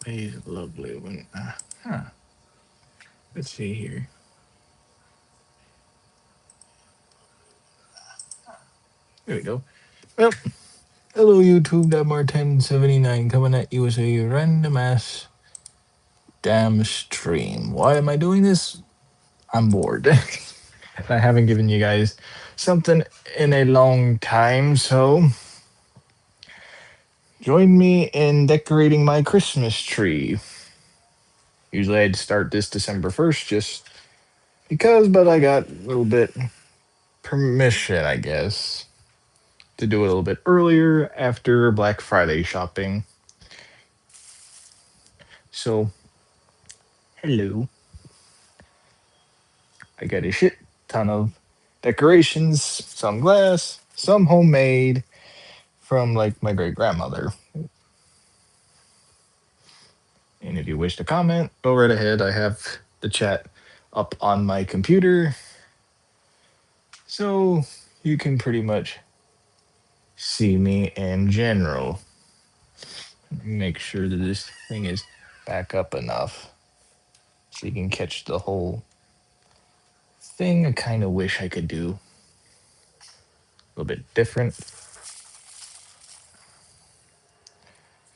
He's a lovely one. Huh. Let's see here. There we go. Well, hello YouTube. That Martin79 coming at you with a random ass damn stream. Why am I doing this? I'm bored. I haven't given you guys something in a long time, so join me in decorating my Christmas tree. Usually I'd start this December 1st just because, but I got a little bit permission, I guess, to do it a little bit earlier after Black Friday shopping. So, hello. I got a shit ton of decorations, some glass, some homemade from like my great grandmother. And if you wish to comment, go right ahead. I have the chat up on my computer. So you can pretty much see me in general. Make sure that this thing is back up enough so you can catch the whole thing. I kind of wish I could do a little bit different,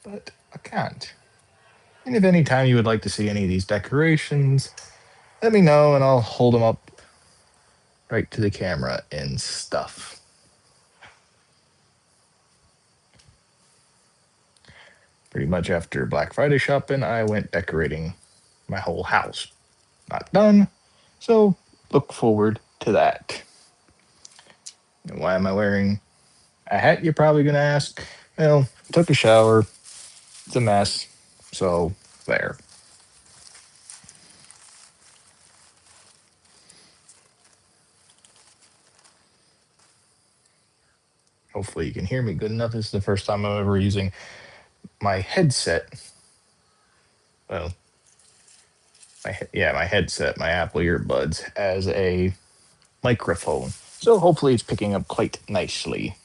but I can't. And if any time you would like to see any of these decorations, let me know and I'll hold them up right to the camera and stuff. Pretty much after Black Friday shopping, I went decorating my whole house. Not done, so look forward to that. And why am I wearing a hat, you're probably going to ask? Well, took a shower. It's a mess, so there. Hopefully you can hear me good enough. This is the first time I'm ever using my headset. Well, my headset, my Apple earbuds as a microphone. So hopefully it's picking up quite nicely.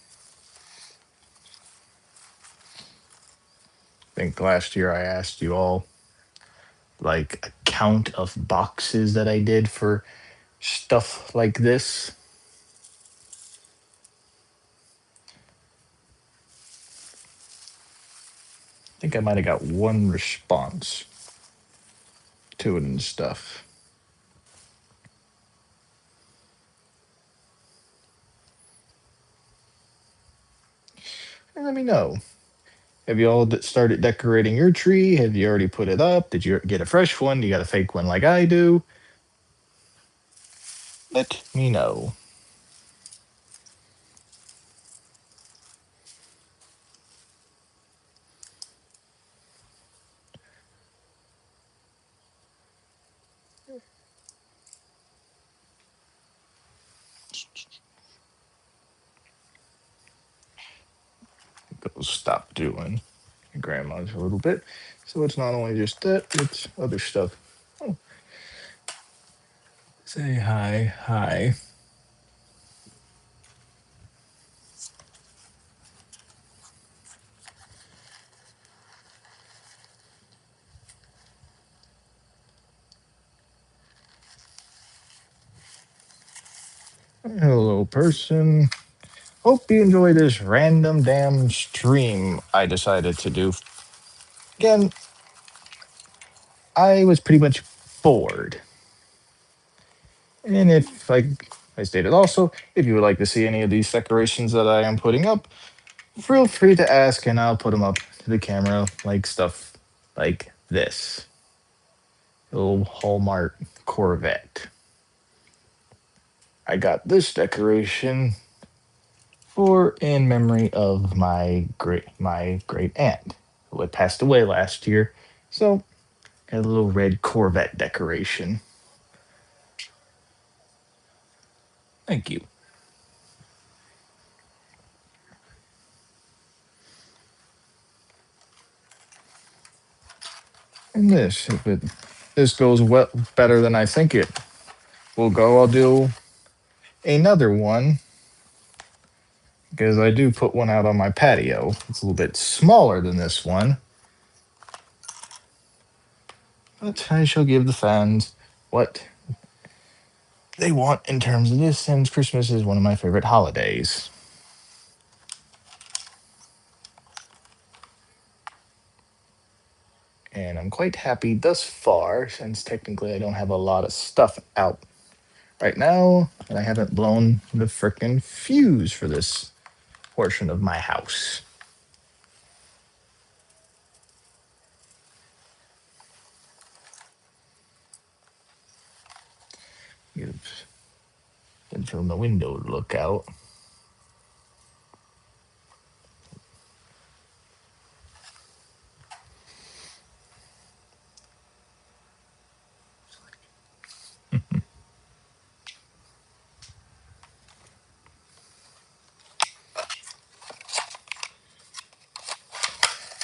I think last year I asked you all like a count of boxes that I did for stuff like this. I think I might have got one response to it and stuff. And let me know. Have you all started decorating your tree? Have you already put it up? Did you get a fresh one? Do you got a fake one like I do? Let me know. Go stop doing grandma's a little bit. So it's not only just that, it's other stuff. Oh. Say hi, hi. Hello, person. Hope you enjoy this random damn stream I decided to do. Again, I was pretty much bored. And if, like I stated also, if you would like to see any of these decorations that I am putting up, feel free to ask and I'll put them up to the camera, like stuff like this. A little Hallmark Corvette. I got this decoration for in memory of my great aunt who had passed away last year. So got a little red Corvette decoration. Thank you. And this, if this goes well better than I think it will go, I'll do another one because I do put one out on my patio. It's a little bit smaller than this one. But I shall give the fans what they want in terms of this, since Christmas is one of my favorite holidays. And I'm quite happy thus far, since technically I don't have a lot of stuff out right now, and I haven't blown the frickin' fuse for this portion of my house. Give it from the window to look out.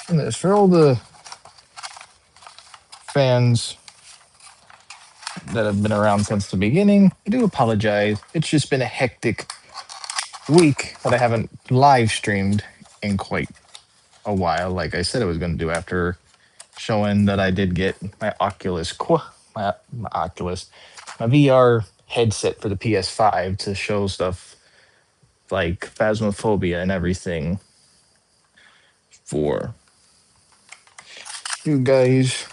And this for all the fans that have been around since the beginning. I do apologize. It's just been a hectic week that I haven't live streamed in quite a while, like I said I was going to do after showing that I did get my my Oculus, my VR headset for the PS5 to show stuff like Phasmophobia and everything for you guys.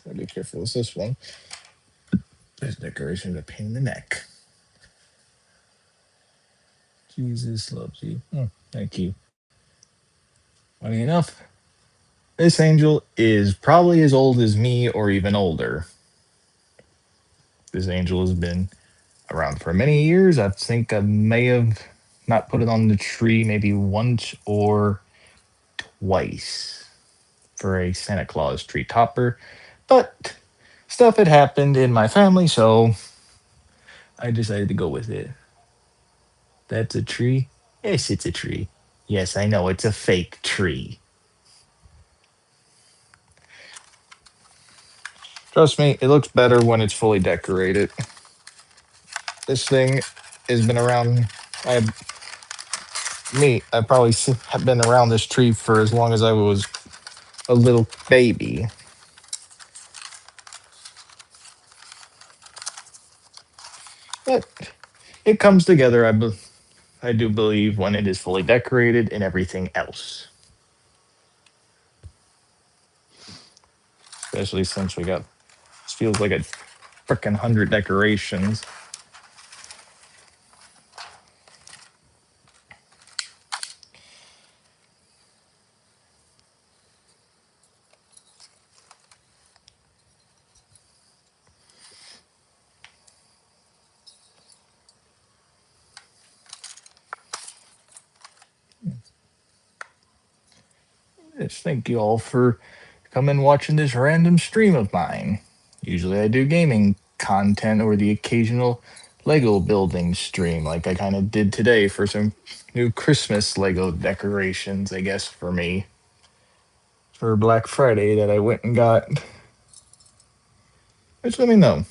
Gotta be careful with this one. This decoration is a pain in the neck. Jesus loves you. Oh, thank you. Funny enough, this angel is probably as old as me or even older. This angel has been around for many years. I think I may have not put it on the tree maybe once or twice for a Santa Claus tree topper, but stuff had happened in my family, so I decided to go with it. That's a tree? Yes, it's a tree. Yes, I know, it's a fake tree. Trust me, it looks better when it's fully decorated. This thing has been around. I I probably have been around this tree for as long as I was a little baby. But it comes together, I do believe, when it is fully decorated and everything else. Especially since we got, this feels like a freaking 100 decorations. Yes, thank you all for coming watching this random stream of mine. Usually I do gaming content or the occasional Lego building stream, like I kind of did today for some new Christmas Lego decorations, I guess, for me. For Black Friday that I went and got. Just let me know.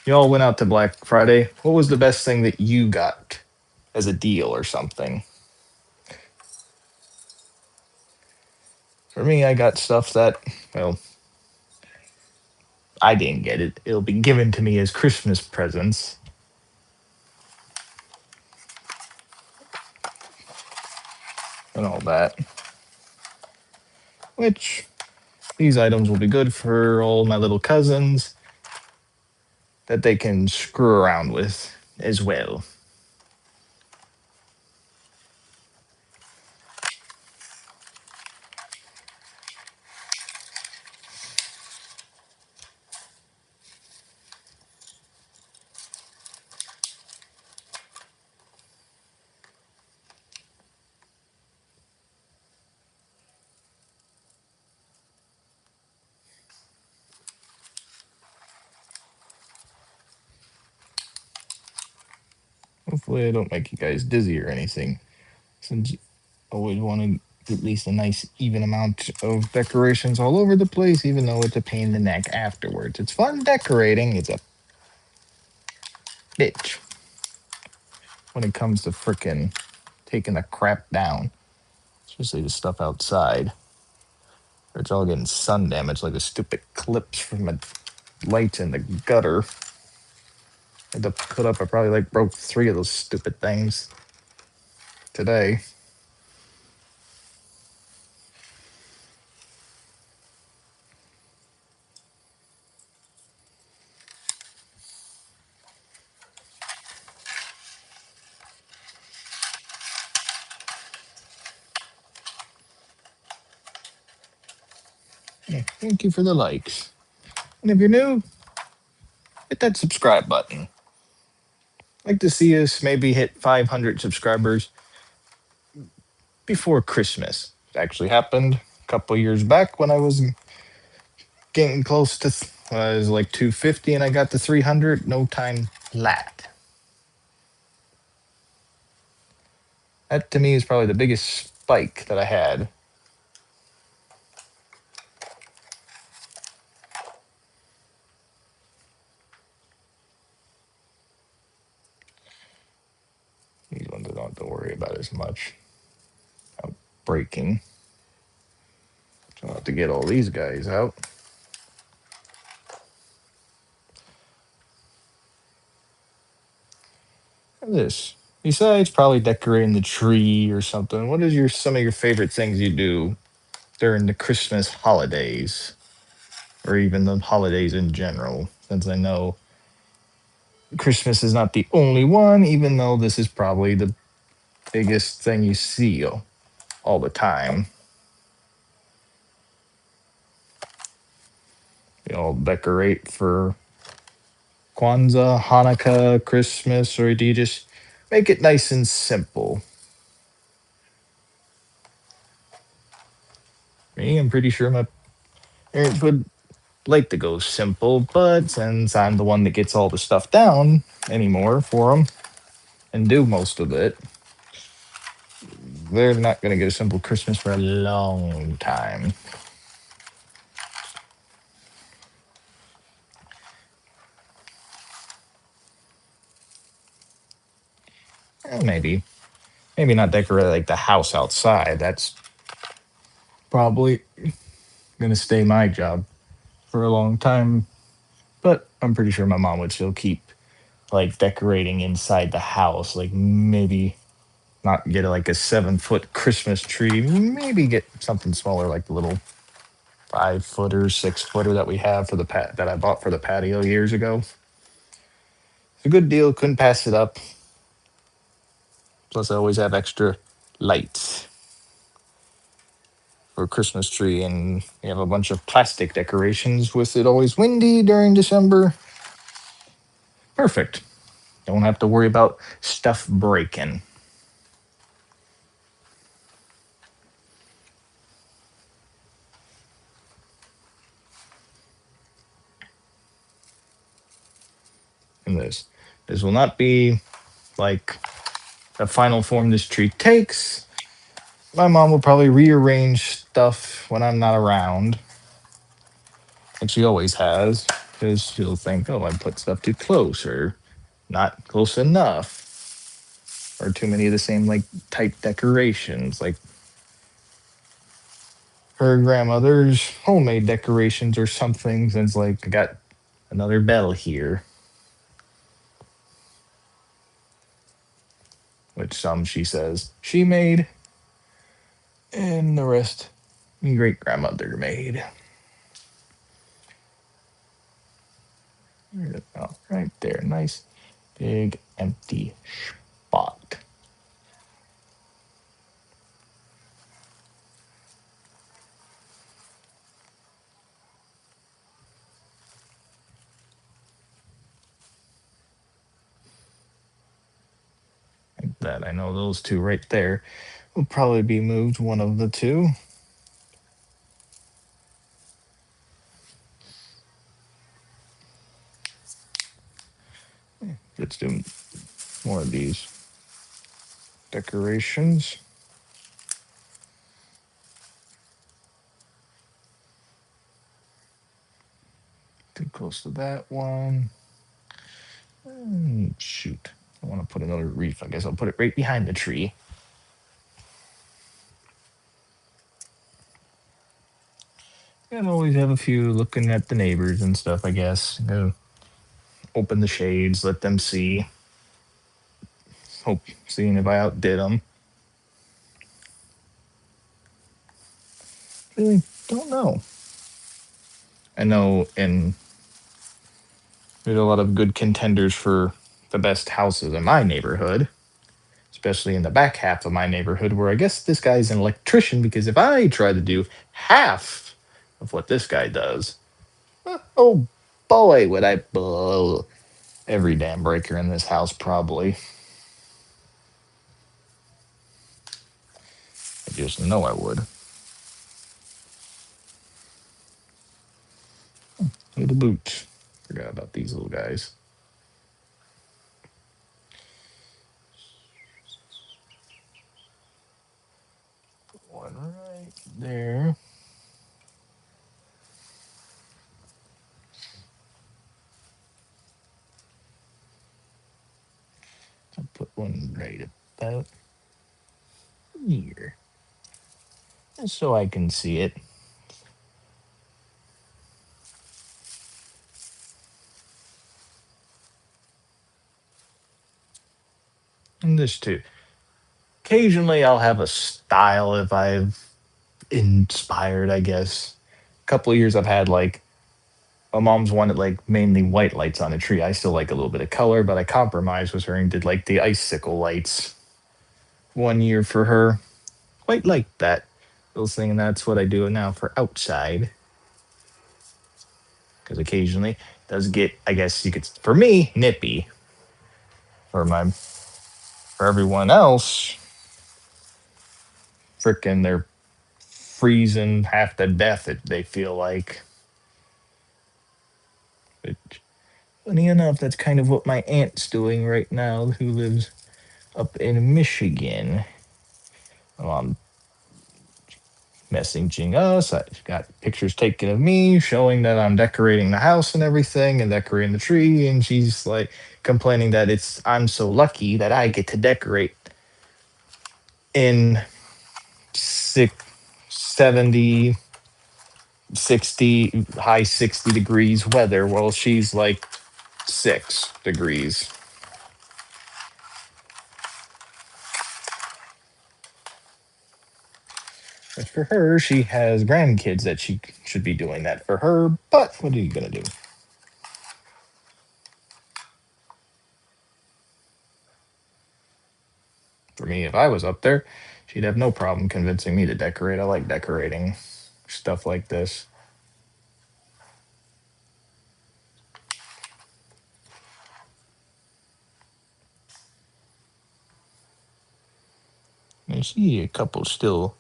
Y'all went out to Black Friday. What was the best thing that you got as a deal or something? For me, I got stuff that, well, I didn't get it. It'll be given to me as Christmas presents and all that. Which these items will be good for all my little cousins that they can screw around with as well. Hopefully, I don't make you guys dizzy or anything, since you always want to at least a nice even amount of decorations all over the place, even though it's a pain in the neck afterwards. It's fun decorating, it's a bitch when it comes to frickin' taking the crap down, especially the stuff outside. Or it's all getting sun damage, like the stupid clips from the lights in the gutter. I had to put up, I probably like broke 3 of those stupid things today. Yeah, thank you for the likes. And if you're new, hit that subscribe button. I'd like to see us maybe hit 500 subscribers before Christmas. It actually happened a couple years back when I was getting close to, I was like 250 and I got to 300. No time flat. That to me is probably the biggest spike that I had. These ones I don't have to worry about as much. Breaking. So I'll have to get all these guys out. Look at this. Besides probably decorating the tree or something, what is some of your favorite things you do during the Christmas holidays? Or even the holidays in general, since I know Christmas is not the only one, even though this is probably the biggest thing you see all the time. You all decorate for Kwanzaa, Hanukkah, Christmas, or do you just make it nice and simple? Me, I'm pretty sure my parents would like to go simple, but since I'm the one that gets all the stuff down anymore for them and do most of it, they're not going to get a simple Christmas for a long time. Maybe not decorate like the house outside. That's probably going to stay my job for a long time. But I'm pretty sure my mom would still keep like decorating inside the house. Like maybe not get like a 7-foot Christmas tree. Maybe get something smaller, like the little 5-footer, 6-footer that we have for the that I bought for the patio years ago. It's a good deal. Couldn't pass it up. Plus, I always have extra lights for a Christmas tree, and we have a bunch of plastic decorations with it always windy during December. Perfect. Don't have to worry about stuff breaking. And this will not be like the final form this tree takes. My mom will probably rearrange stuff when I'm not around, like she always has, because she'll think, oh, I put stuff too close or not close enough, or too many of the same like type decorations. Like her grandmother's homemade decorations or something. Since like I got another bell here, which some she says she made, and the rest my great grandmother made. Oh, right there, nice big empty spot. Like that. I know those two right there will probably be moved, one of the two. Let's do more of these decorations. too close to that one. Shoot. I want to put another wreath. I guess I'll put it right behind the tree. And always have a few looking at the neighbors and stuff, I guess. Go open the shades, let them see. Hope seeing if I outdid them. Really don't know. I know in there's a lot of good contenders for the best houses in my neighborhood, especially in the back half of my neighborhood, where I guess this guy's an electrician because if I try to do half of what this guy does, oh boy, would I blow every damn breaker in this house probably. I just know I would. Look at the boots. Forgot about these little guys. One right there. I'll put one right about here. Just so I can see it. And this too. Occasionally I'll have a style if I've inspired, I guess. A couple of years I've had like my mom's wanted like mainly white lights on a tree. I still like a little bit of color, but I compromised with her and did like the icicle lights one year for her. Quite like that little thing, and that's what I do now for outside. Because occasionally it does get, I guess you could, for me, nippy. For everyone else, freaking they're freezing half to death. They feel like. But funny enough, that's kind of what my aunt's doing right now, who lives up in Michigan. I'm messaging us. I got pictures taken of me showing that I'm decorating the house and everything and decorating the tree. And she's like complaining that I'm so lucky that I get to decorate in six, 70, 60, high 60 degrees weather. While she's like 6 degrees. As for her, she has grandkids that she should be doing that for her. But what are you going to do? For me, if I was up there, she'd have no problem convincing me to decorate. I like decorating stuff like this. I see a couple still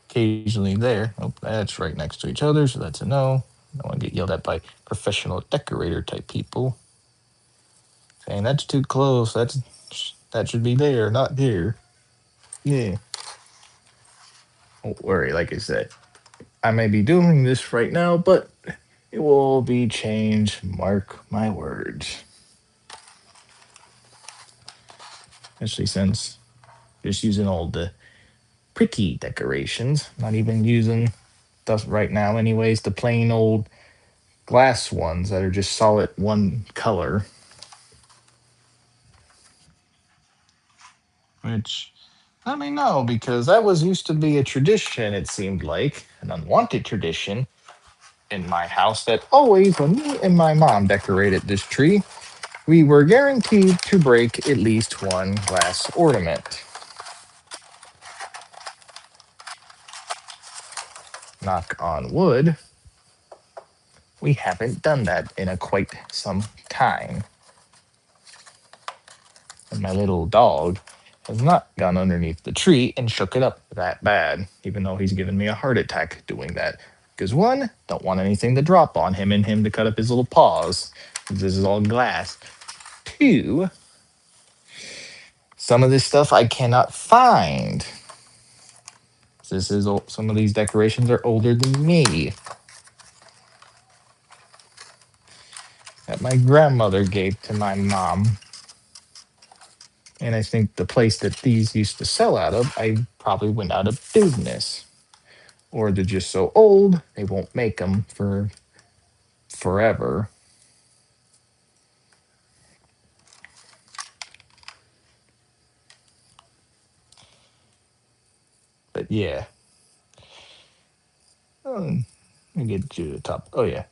occasionally there. Oh, that's right next to each other, so that's a no. I don't want to get yelled at by professional decorator type people saying that's too close. That should be there, not here. Yeah. Don't worry, like I said, I may be doing this right now, but it will be changed. Mark my words. Especially since just using all the pretty decorations, not even using stuff right now, anyways, the plain old glass ones that are just solid one color. Which, let me know, because that was used to be a tradition, it seemed like, an unwanted tradition in my house that always, when me and my mom decorated this tree, we were guaranteed to break at least one glass ornament. Knock on wood, we haven't done that in a quite some time. And my little dog has not gone underneath the tree and shook it up that bad, even though he's given me a heart attack doing that. Because one, don't want anything to drop on him and him to cut up his little paws. This is all glass. Two, some of this stuff I cannot find. Some of these decorations are older than me. that my grandmother gave to my mom. And I think the place that these used to sell out of, I probably went out of business. Or they're just so old, they won't make them for forever. But yeah. Let me get to the top. Oh, yeah.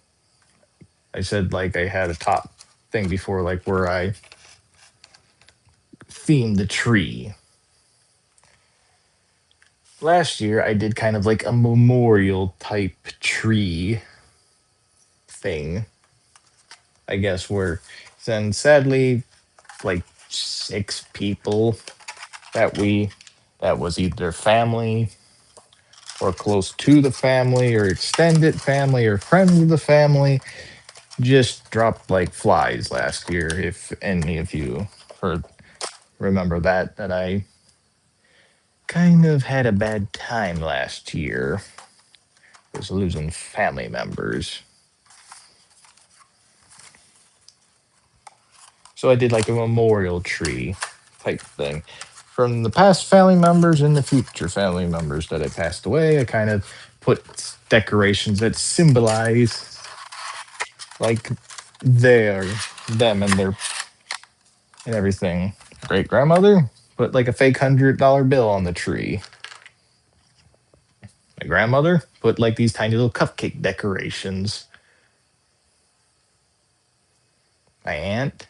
I said, like, I had a top thing before, like, where I themed the tree. Last year, I did kind of like a memorial type tree thing, I guess, where then sadly, like 6 people that we, that was either family or close to the family or extended family or friends of the family, just dropped like flies last year. If any of you heard, remember that I kind of had a bad time last year, was losing family members. So I did like a memorial tree type thing. From the past family members and the future family members that had passed away, I kind of put decorations that symbolize like their, them and their, and everything. Great grandmother put like a fake $100 bill on the tree. My grandmother put like these tiny little cupcake decorations. My aunt,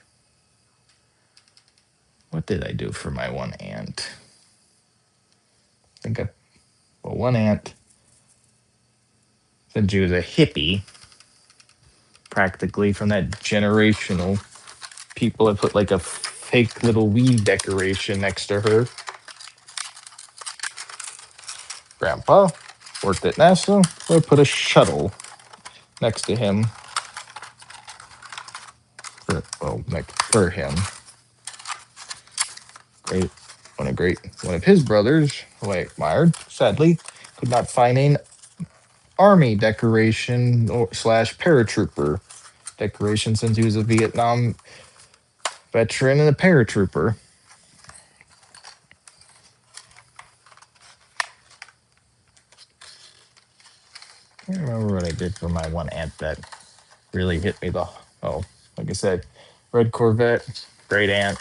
what did I do for my one aunt? I think I, well, one aunt, since she was a hippie, practically from that generational people that put like a fake little weed decoration next to her. Grandpa worked at NASA, so I put a shuttle next to him for, well, next for him. Great, one of his brothers, who I admired, sadly, could not find an army decoration or slash paratrooper decoration since he was a Vietnam veteran and a paratrooper. I don't remember what I did for my one aunt that really hit me. Oh, like I said, red Corvette, great aunt.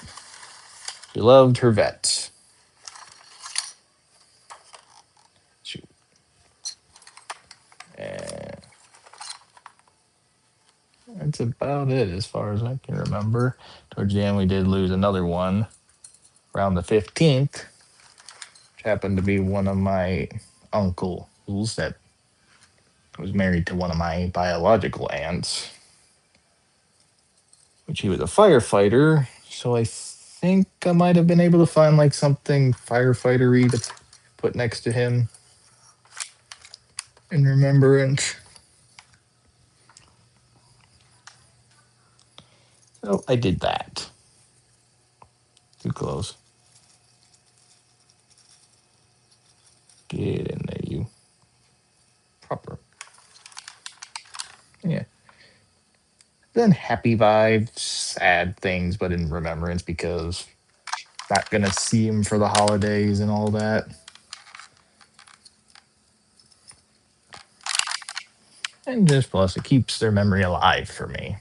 She loved her vets. She, and that's about it as far as I can remember. Towards the end, we did lose another one around the 15th, which happened to be one of my uncles that was married to one of my biological aunts, which he was a firefighter. So I think I might have been able to find like something firefightery to put next to him in remembrance. So I did that. Too close. Get in there, you. Proper. Yeah. Then happy vibes, sad things, but in remembrance because not gonna see him for the holidays and all that. And just plus, it keeps their memory alive for me.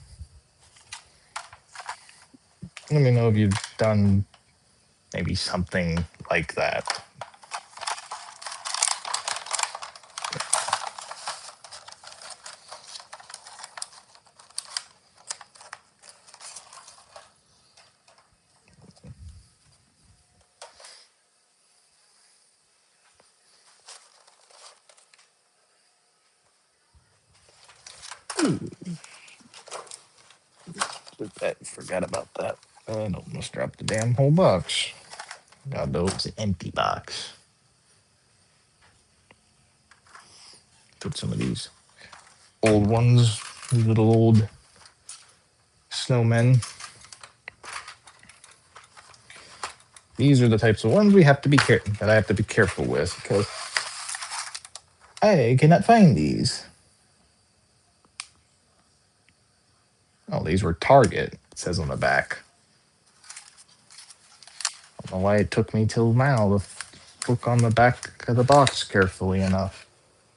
Let me know if you've done maybe something like that. I forgot about that. I almost dropped the damn whole box. God knows it's an empty box. Put some of these old ones, these little old snowmen. These are the types of ones we have to be that I have to be careful with because I cannot find these. Oh, these were Target, it says on the back. I don't know why it took me till now to look on the back of the box carefully enough.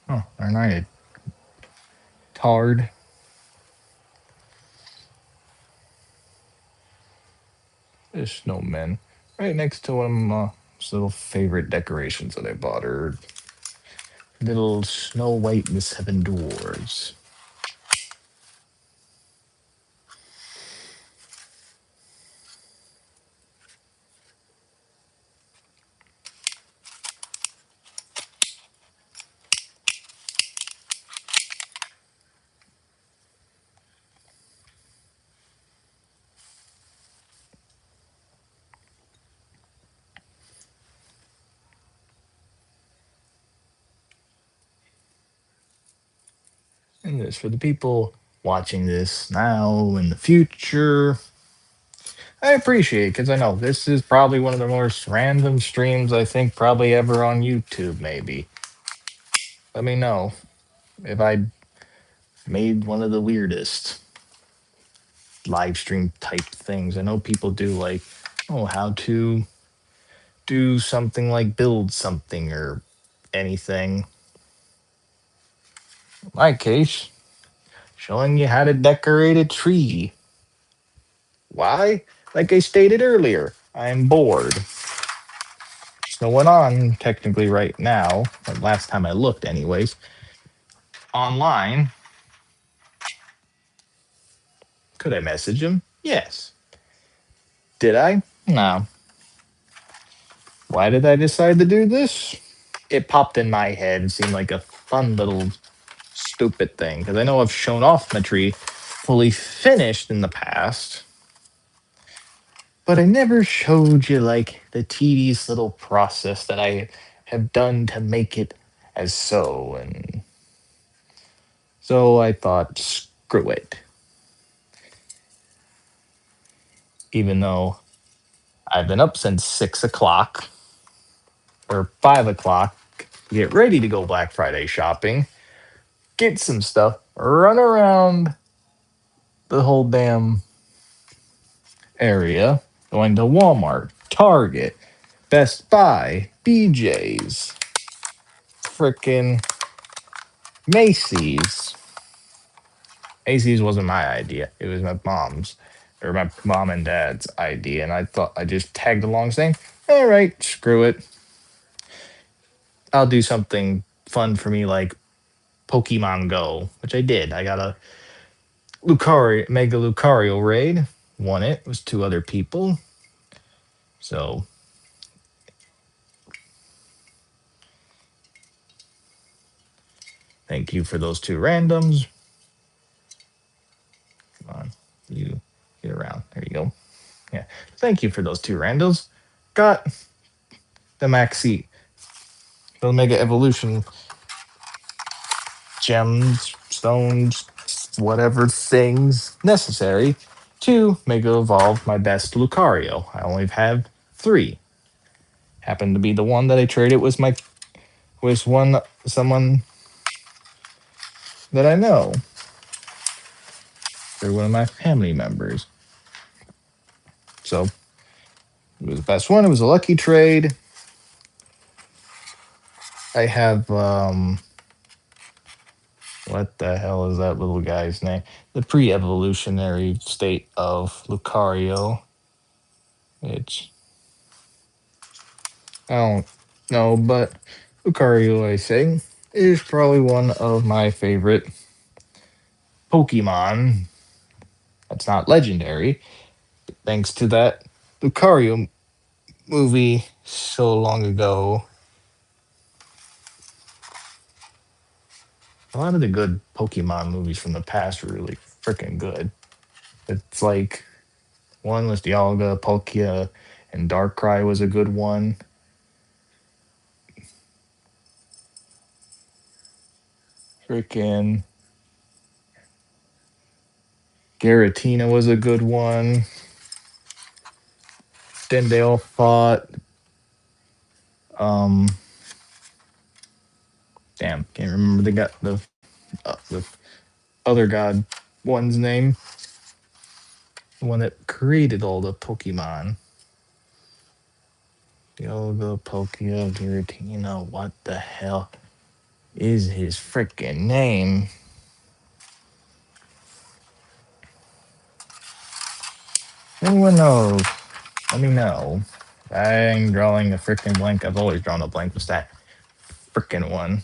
Oh, they're not Tard. There's snowmen. Right next to them, little favorite decorations that I bought are little Snow White and the Seven Dwarves. And this for the people watching this now in the future. I appreciate it because I know this is probably one of the most random streams I think probably ever on YouTube, maybe. Let me know if I made one of the weirdest live stream type things. I know people do like, oh, how to do something like build something or anything. In my case, showing you how to decorate a tree. Why? Like I stated earlier, I'm bored. There's no one on technically right now. Last time I looked, anyways. Online. Could I message him? Yes. Did I? No. Why did I decide to do this? It popped in my head and seemed like a fun little stupid thing. Because I know I've shown off my tree fully finished in the past. But I never showed you like the tedious little process that I have done to make it as so. And so I thought, screw it. Even though I've been up since 6 o'clock or 5 o'clock, get ready to go Black Friday shopping, get some stuff, run around the whole damn area, going to Walmart, Target, Best Buy, BJ's, frickin' Macy's. Macy's wasn't my idea. It was my mom's or my mom and dad's idea. And I thought I just tagged along saying, all right, screw it. I'll do something fun for me like Pokemon Go, which I did. I got a Mega Lucario raid. Won it. It was two other people. So thank you for those two randoms. Come on. You get around. There you go. Yeah. Thank you for those two randos. Got the Maxi, the Mega Evolution gems, stones, whatever things necessary to Mega Evolve my best Lucario. I only have 3. Happened to be the one that I traded with someone that I know. They're one of my family members. So it was the best one. It was a lucky trade. I have what the hell is that little guy's name? The pre-evolutionary state of Lucario. It's I don't know, but Lucario, I say, is probably one of my favorite Pokemon. That's not legendary, thanks to that Lucario movie so long ago. A lot of the good Pokemon movies from the past were really freaking good. It's like one was Dialga, Palkia, and Darkrai was a good one. Freaking Garatina was a good one. Then they all fought. Um, damn, can't remember the other god one's name. the one that created all the Pokemon. Dialga, Pokia, Giratina. What the hell is his freaking name? Anyone knows? Let me know. I'm drawing a freaking blank. I've always drawn a blank. What's that freaking one?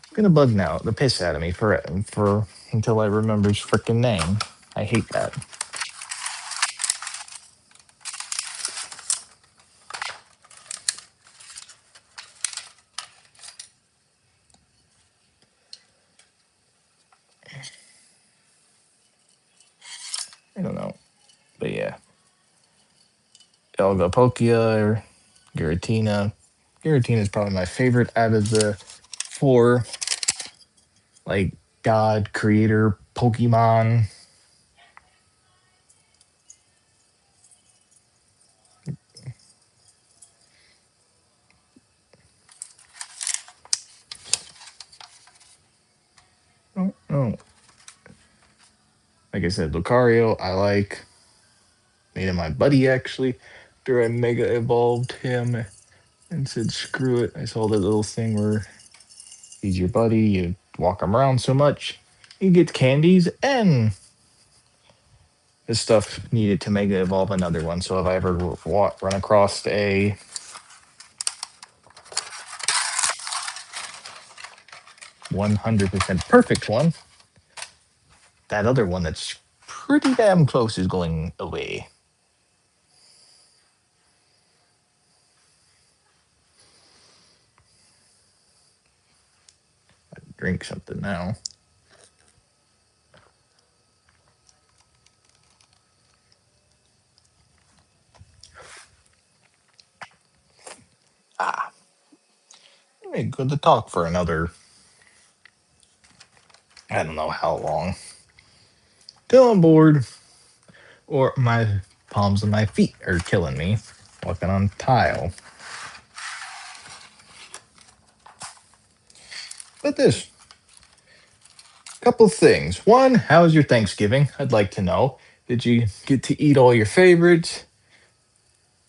It's gonna bug now the piss out of me for until I remember his freaking name. I hate that. I don't know, but yeah, Elgapokia or Giratina. Giratina is probably my favorite out of the four, like God creator Pokemon. Oh, no. Like I said, Lucario, I like. Made him my buddy actually. After I Mega Evolved him and said, screw it. I saw that little thing where he's your buddy, you walk him around so much, you get candies and the stuff needed to Mega Evolve another one. So if I ever run across a 100% perfect one, that other one that's pretty damn close is going away. Drink something now. Ah, I good to talk for another, I don't know how long. Till I'm bored or my palms and my feet are killing me walking on tile. But this couple things. One, how was your Thanksgiving? I'd like to know. Did you get to eat all your favorites?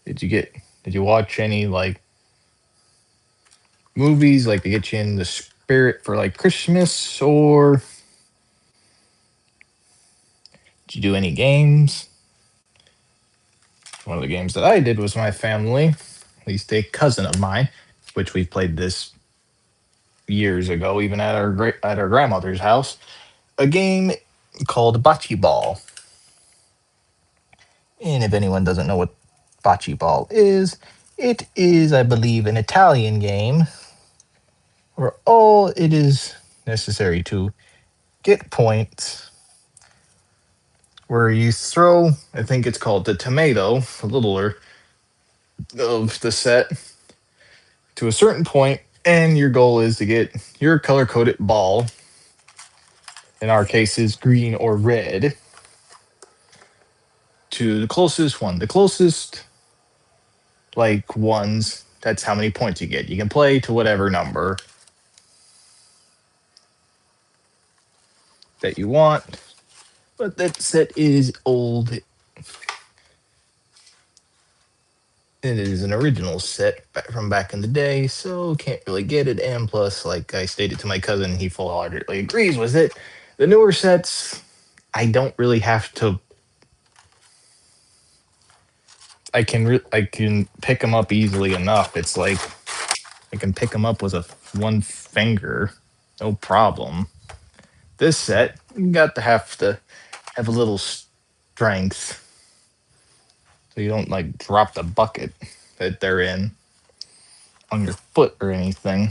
Did you watch any like movies like to get you in the spirit for like Christmas, or did you do any games? One of the games that I did was my family, at least a cousin of mine, which we played this years ago, even at our grandmother's house. A game called Bocce Ball. And if anyone doesn't know what Bocce Ball is, it is, I believe, an Italian game where all it is necessary to get points, where you throw, I think it's called the tomato, the littler of the set, to a certain point, and your goal is to get your color coded ball, in our case is green or red, to the closest one. The closest like ones, that's how many points you get. You can play to whatever number that you want, but that set is old. It is an original set from back in the day, so can't really get it. And plus, like I stated to my cousin, he full heartedly agrees with it. The newer sets, I don't really have to. I can pick them up easily enough. It's like I can pick them up with a one finger, no problem. This set, you got to have a little strength, so you don't like drop the bucket that they're in on your foot or anything.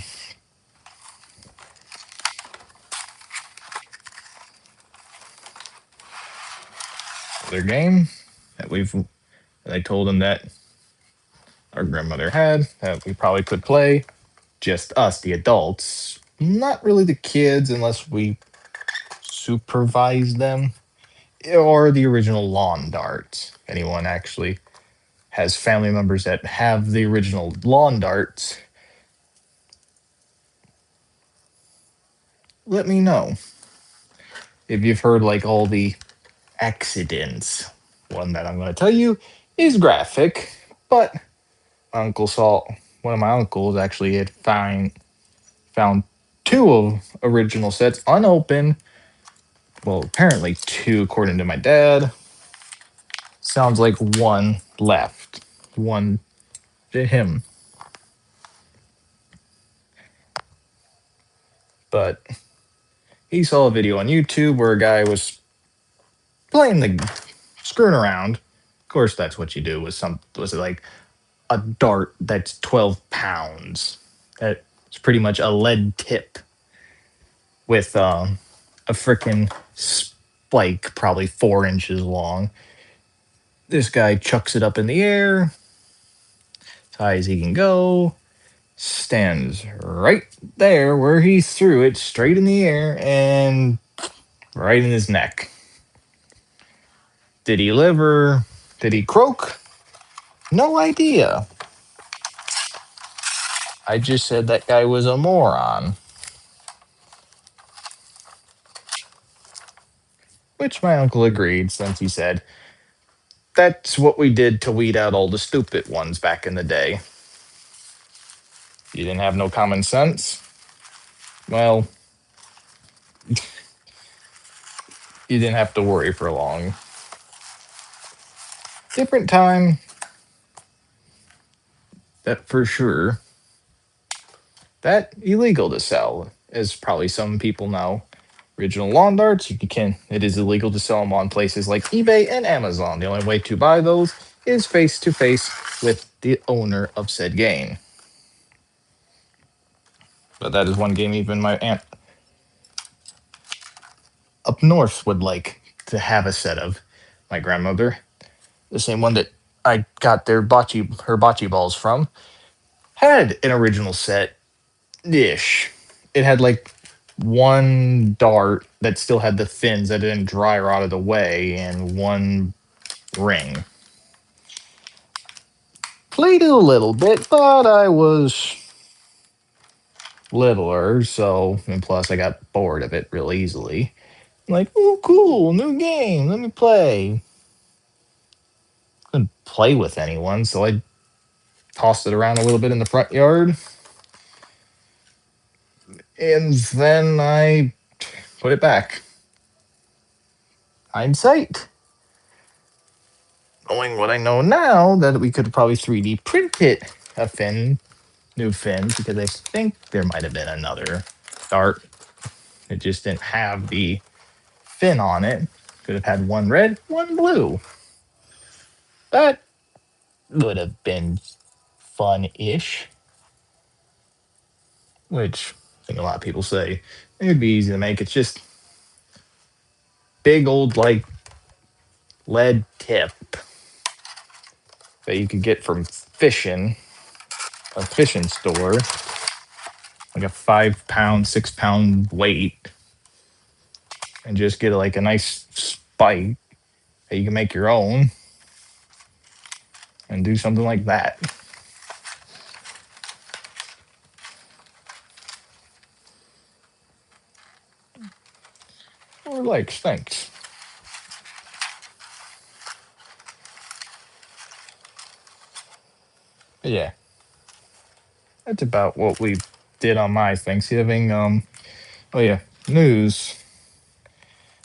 Their game that I told them that our grandmother had that we probably could play, just us, the adults, not really the kids unless we supervise them, or the original lawn darts. Anyone actually has family members that have the original lawn darts, let me know if you've heard like all the accidents. One that I'm going to tell you is graphic, but my uncle saw one of my uncles actually had found two of original sets unopened. Well, apparently two, according to my dad. Sounds like one left. One to him. But he saw a video on YouTube where a guy was playing the screwing around. Of course, that's what you do with was it like a dart that's 12 pounds. That's pretty much a lead tip with a freaking spike, probably 4 inches long. This guy chucks it up in the air, as high as he can go, stands right there where he threw it, straight in the air, and right in his neck. Did he live or did he croak? No idea. I just said that guy was a moron. Which my uncle agreed, since he said, that's what we did to weed out all the stupid ones back in the day. You didn't have no common sense? Well, you didn't have to worry for long. Different time, that for sure. That illegal to sell, as probably some people know. Original lawn darts, it is illegal to sell them on places like eBay and Amazon. The only way to buy those is face to face with the owner of said game. But that is one game even my aunt up north would like to have a set of. My grandmother, the same one that I got her bocce balls from, had an original set ish. It had like one dart that still had the fins that didn't dry or out of the way, and one ring. Played it a little bit, but I was littler, so, and plus I got bored of it real easily. Like, oh, cool, new game, let me play. Couldn't play with anyone, so I tossed it around a little bit in the front yard. And then I put it back. Hindsight. Knowing what I know now, that we could probably 3D print it new fin, because I think there might have been another dart. It just didn't have the fin on it. Could have had one red, one blue. That would have been fun-ish. Which I think a lot of people say it would be easy to make. It's just big old like lead tip that you could get from a fishing store, like a 5 pound, 6 pound weight, and just get like a nice spike that you can make your own and do something like that. Or like thanks. But yeah, that's about what we did on my Thanksgiving. Oh yeah, news.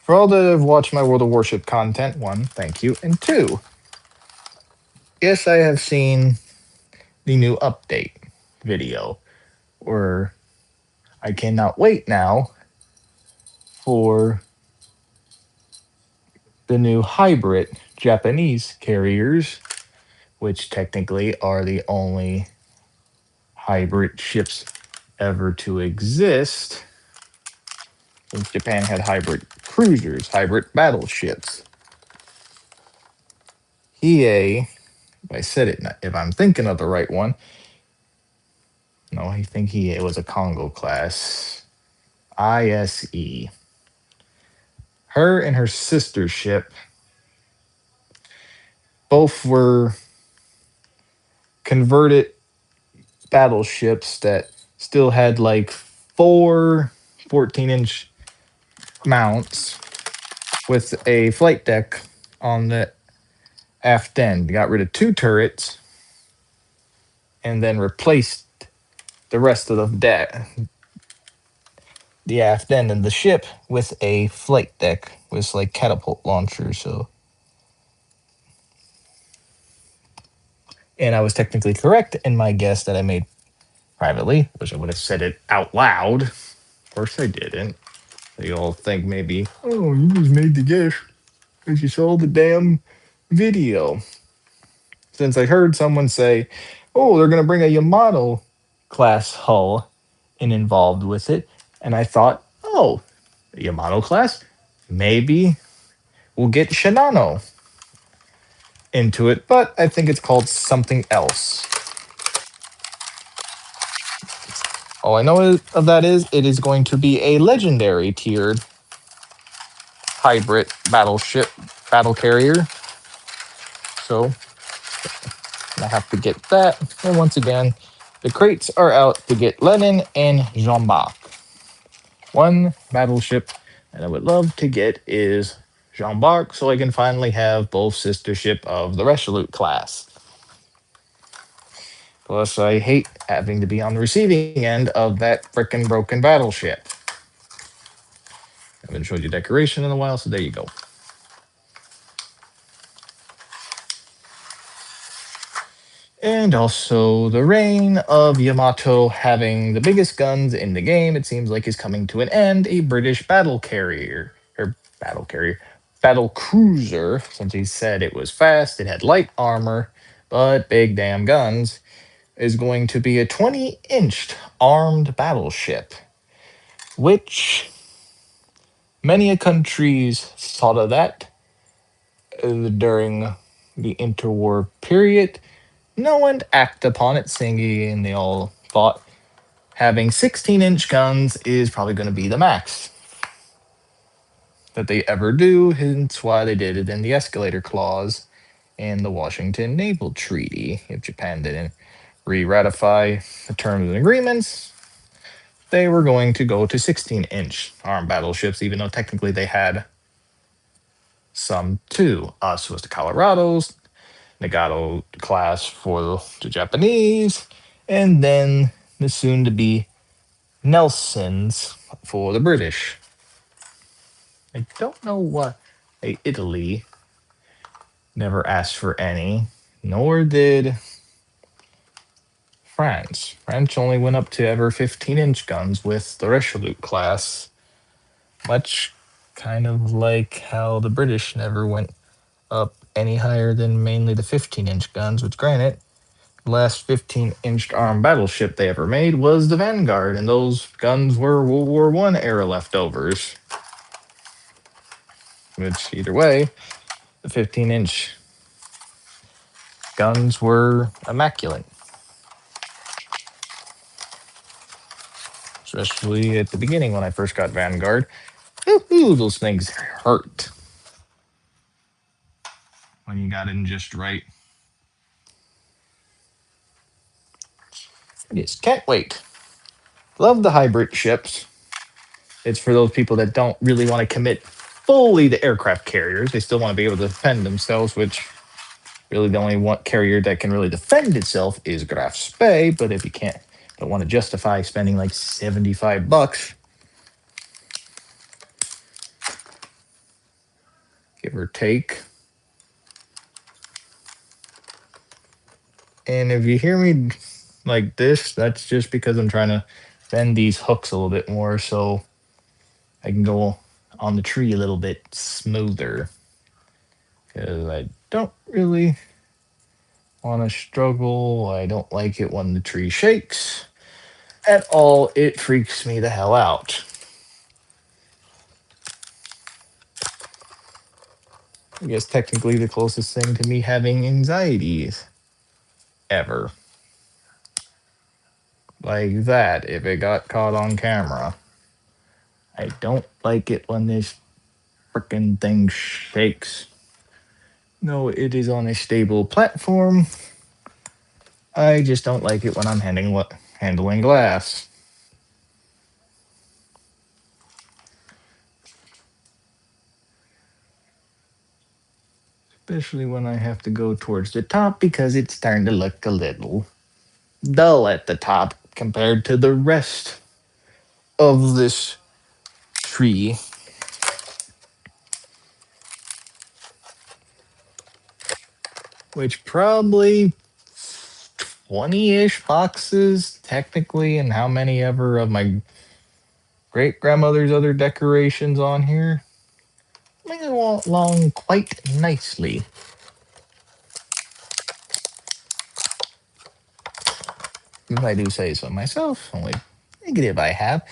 For all that have watched my World of Warship content, one, thank you, and two, yes, I have seen the new update video, where I cannot wait now for the new hybrid Japanese carriers, which technically are the only hybrid ships ever to exist. Since Japan had hybrid cruisers, hybrid battleships. Hiei, if I'm thinking of the right one, no, I think Hiei was a Congo class. ISE. Her and her sister ship both were converted battleships that still had like four 14-inch mounts with a flight deck on the aft end. Got rid of 2 turrets and then replaced the rest of the aft end and the ship with a flight deck with like catapult launchers. So, and I was technically correct in my guess that I made privately. Wish I would have said it out loud. Of course, I didn't. You all think maybe, oh, you just made the guess because you saw the damn video. Since I heard someone say, oh, they're going to bring a Yamato class hull in involved with it, and I thought, oh, the Yamato class, maybe we'll get Shinano into it, but I think it's called something else. All I know of that is it is going to be a legendary tiered hybrid battle carrier. So I have to get that. And once again, the crates are out to get Lenin and Jean-Bart. One battleship that I would love to get is Jean-Bart, so I can finally have both sister ship of the Resolute class. Plus, I hate having to be on the receiving end of that frickin' broken battleship. I haven't showed you decoration in a while, so there you go. And also, the reign of Yamato having the biggest guns in the game, it seems like, is coming to an end. A British battle cruiser, since he said it was fast, it had light armor, but big damn guns, is going to be a 20-inch armed battleship, which many a countries thought of that during the interwar period. No one acted upon it, singing, and they all thought having 16-inch guns is probably going to be the max that they ever do, hence why they did it in the escalator clause in the Washington Naval Treaty. If Japan didn't re-ratify the terms and agreements, they were going to go to 16-inch armed battleships, even though technically they had some too. Us was the Colorados, Nagato class for the Japanese, and then the soon to be Nelsons for the British. I don't know why Italy never asked for any, nor did France. France only went up to ever 15-inch guns with the Resolute class, much kind of like how the British never went up any higher than mainly the 15-inch guns, which granted, last 15-inch armed battleship they ever made was the Vanguard, and those guns were World War I era leftovers. Which, either way, the 15-inch guns were immaculate. Especially at the beginning when I first got Vanguard. Ooh, those things hurt when you got in just right. I just can't wait. Love the hybrid ships. It's for those people that don't really want to commit fully to aircraft carriers. They still want to be able to defend themselves, which really the only one carrier that can really defend itself is Graf Spee. But if you don't want to justify spending like $75, give or take. And if you hear me like this, that's just because I'm trying to bend these hooks a little bit more so I can go on the tree a little bit smoother. Because I don't really want to struggle. I don't like it when the tree shakes at all. It freaks me the hell out. I guess technically the closest thing to me having anxieties ever. Like that, if it got caught on camera. I don't like it when this frickin' thing shakes. No, it is on a stable platform. I just don't like it when I'm handling glass. especially when I have to go towards the top because it's starting to look a little dull at the top compared to the rest of this tree. Which probably 20-ish boxes technically, and how many ever of my great grandmother's other decorations on here. Moving along quite nicely. If I do say so myself, only negative I have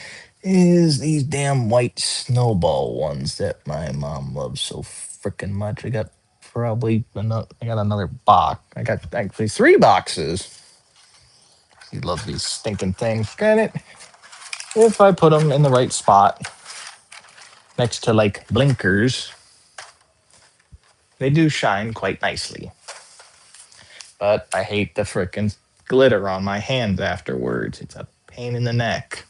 is these damn white snowball ones that my mom loves so freaking much. I got another box. I got actually 3 boxes. She loves these stinking things. Granted, if I put them in the right spot next to like blinkers, they do shine quite nicely. But I hate the frickin' glitter on my hands afterwards. It's a pain in the neck.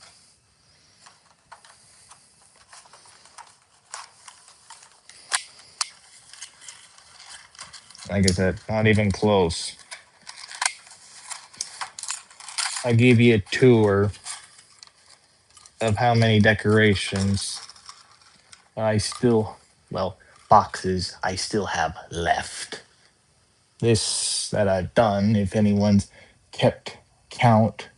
Like I said, not even close. I gave you a tour of how many decorations I still, well, boxes I still have left. This that I've done, if anyone's kept count,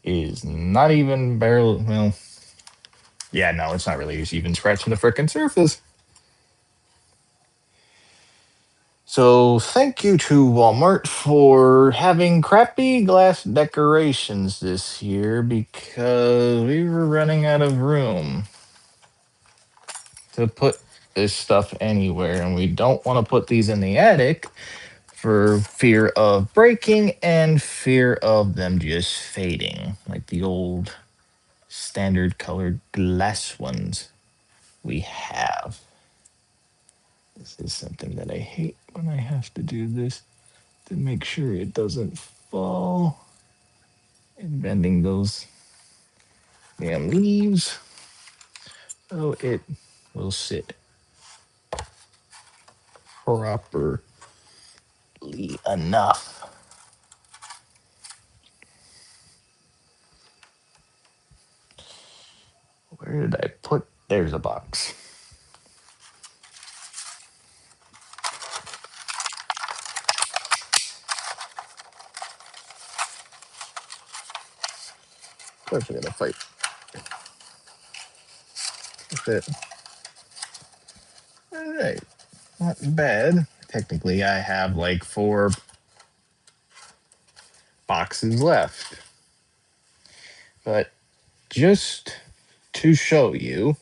is not even barely, well, yeah, no, it's not really even scratching the frickin' surface. So thank you to Walmart for having crappy glass decorations this year because we were running out of room to put this stuff anywhere, and we don't want to put these in the attic for fear of breaking and fear of them just fading like the old standard colored glass ones we have. This is something that I hate when I have to do this to make sure it doesn't fall. And bending those damn leaves so it will sit properly enough. Where did I put? There's a box. Of course, I gotta fight with it. All right, not bad. Technically, I have like 4 boxes left, but just to show you,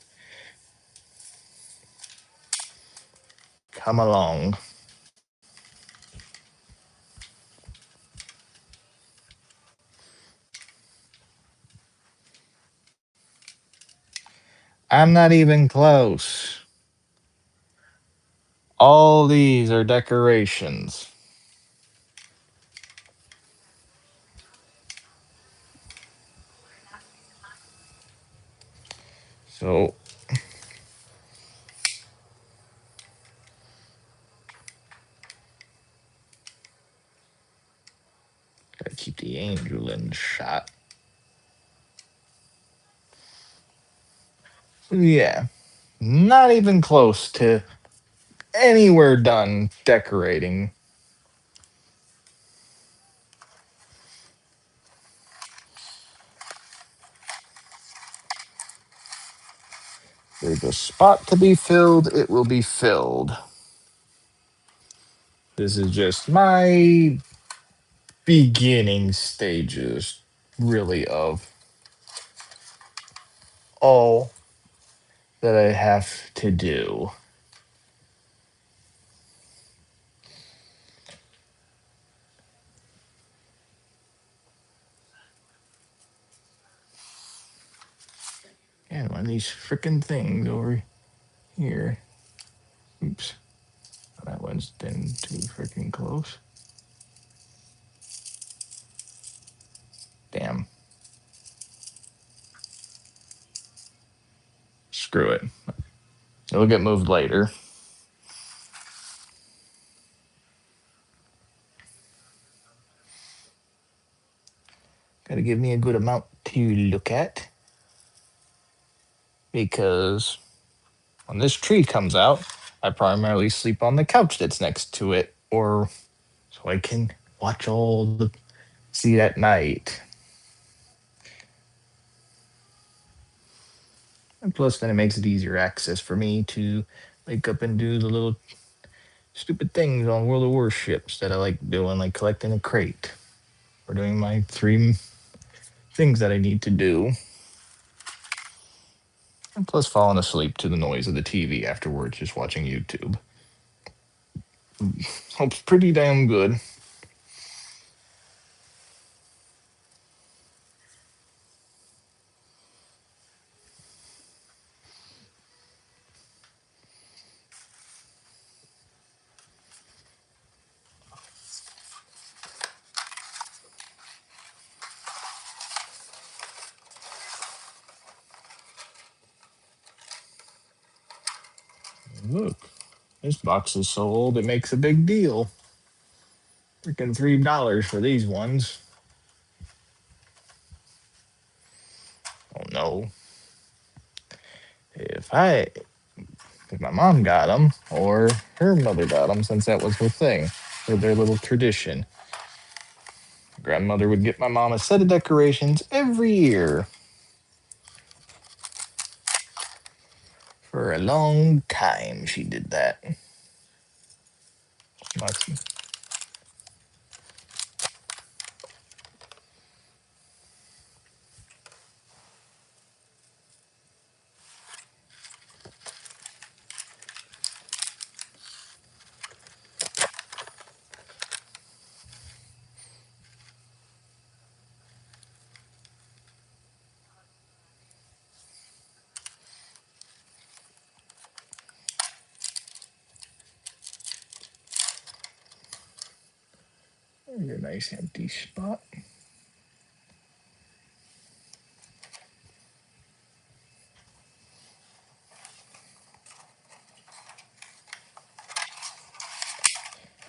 come along. I'm not even close. All these are decorations. So gotta keep the angel in shot. Yeah, not even close to anywhere done decorating. There's a spot to be filled, it will be filled. This is just my beginning stages, really, of all that I have to do. And one of these freaking things over here. Oops. That one's been too freaking close. Damn. Screw it. It'll get moved later. Gotta give me a good amount to look at. Because when this tree comes out, I primarily sleep on the couch that's next to it, or so I can watch all the see it at night. And plus, then it makes it easier access for me to wake up and do the little stupid things on World of Warships that I like doing, like collecting a crate or doing my 3 things that I need to do. And plus, falling asleep to the noise of the TV afterwards, just watching YouTube. Hope's pretty damn good. Look, this box is so old it makes a big deal. Freaking $3 for these ones. Oh no. If I, if my mom got them, or her mother got them, since that was her thing, or their little tradition. Grandmother would get my mom a set of decorations every year. For a long time, she did that. There's a nice empty spot.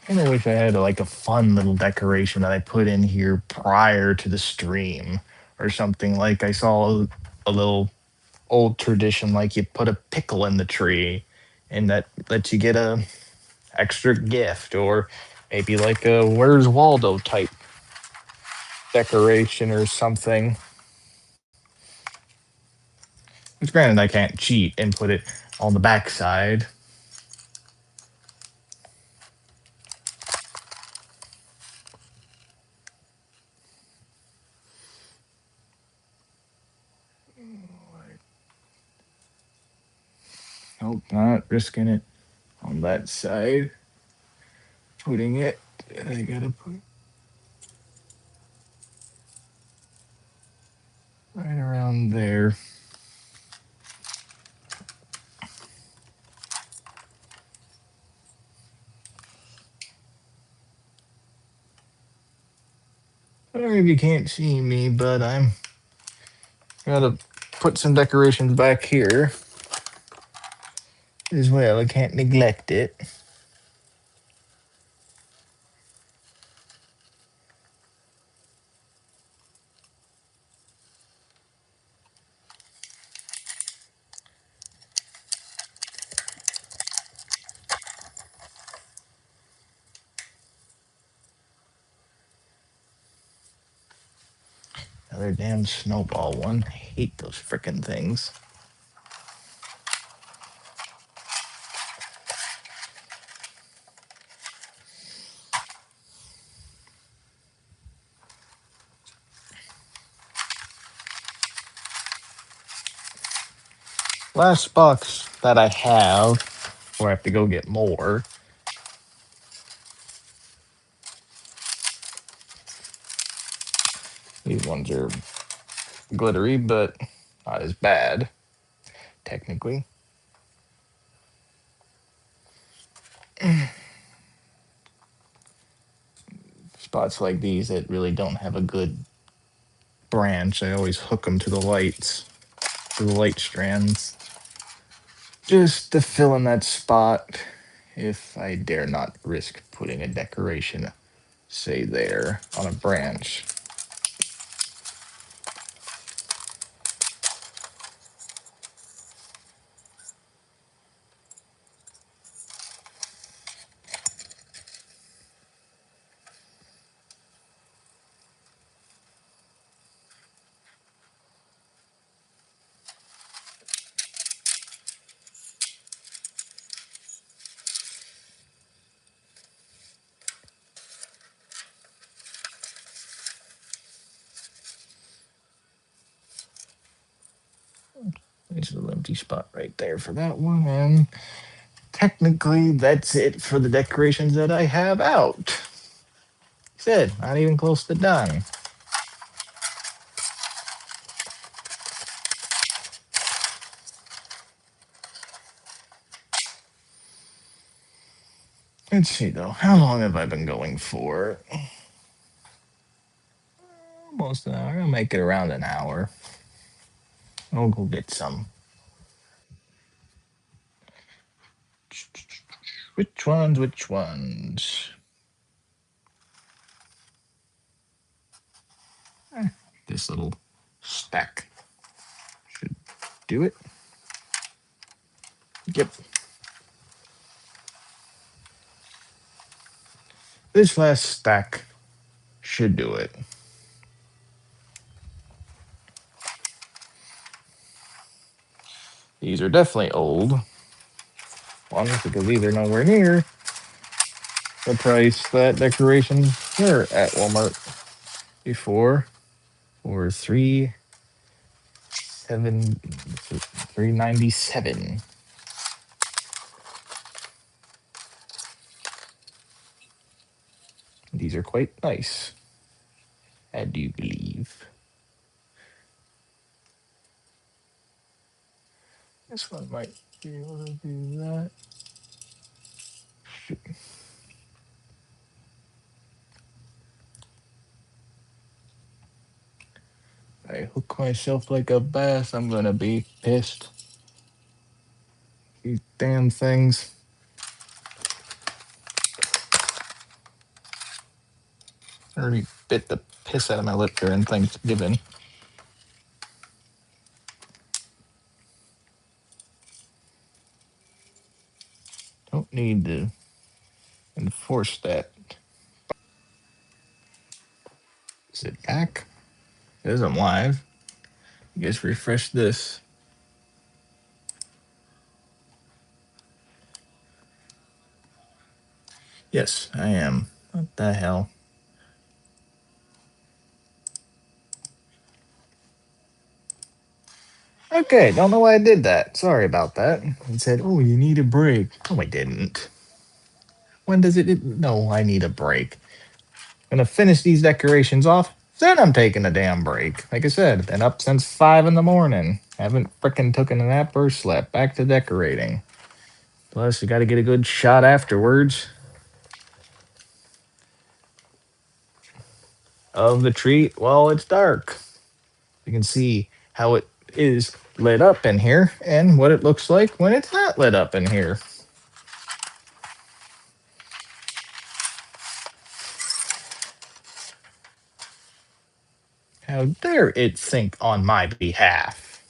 And I wish I had like a fun little decoration that I put in here prior to the stream or something. Like I saw a little old tradition, like you put a pickle in the tree, and that lets you get a extra gift, or maybe like a Where's Waldo type decoration or something. Which, granted, I can't cheat and put it on the backside. Nope, not risking it on that side. Putting it, I gotta put right around there. Sorry if you can't see me, but I'm gotta put some decorations back here as well. I can't neglect it. Another damn snowball one. I hate those frickin' things. Last box that I have, or I have to go get more. These ones are glittery, but not as bad, technically. Spots like these that really don't have a good branch, I always hook them to the lights, to the light strands, just to fill in that spot if I dare not risk putting a decoration, say there, on a branch. There's a little empty spot right there for that one. And technically, that's it for the decorations that I have out. Said, not even close to done. Let's see though, how long have I been going for? Almost an hour. I'll make it around an hour. I'll go get some. Which ones? Which ones? This little stack should do it. Yep. This last stack should do it. These are definitely old ones because these are nowhere near the price that decorations were at Walmart before. For 397. These are quite nice, I do believe. This one might be able to do that. I hook myself like a bass, I'm gonna be pissed. These damn things. I already bit the piss out of my lip during Thanksgiving. Don't need to enforce that. Is it back? It isn't live. I guess refresh this. Yes, I am. What the hell? Okay, don't know why I did that. Sorry about that. It said, "Oh, you need a break." No, I didn't. When does it? No, I need a break. I'm gonna finish these decorations off. Then I'm taking a damn break. Like I said, been up since 5 in the morning. Haven't frickin' taken a nap or slept. Back to decorating. Plus, you got to get a good shot afterwards of the tree while it's dark. You can see how it is lit up in here and what it looks like when it's not lit up in here. How dare it think on my behalf?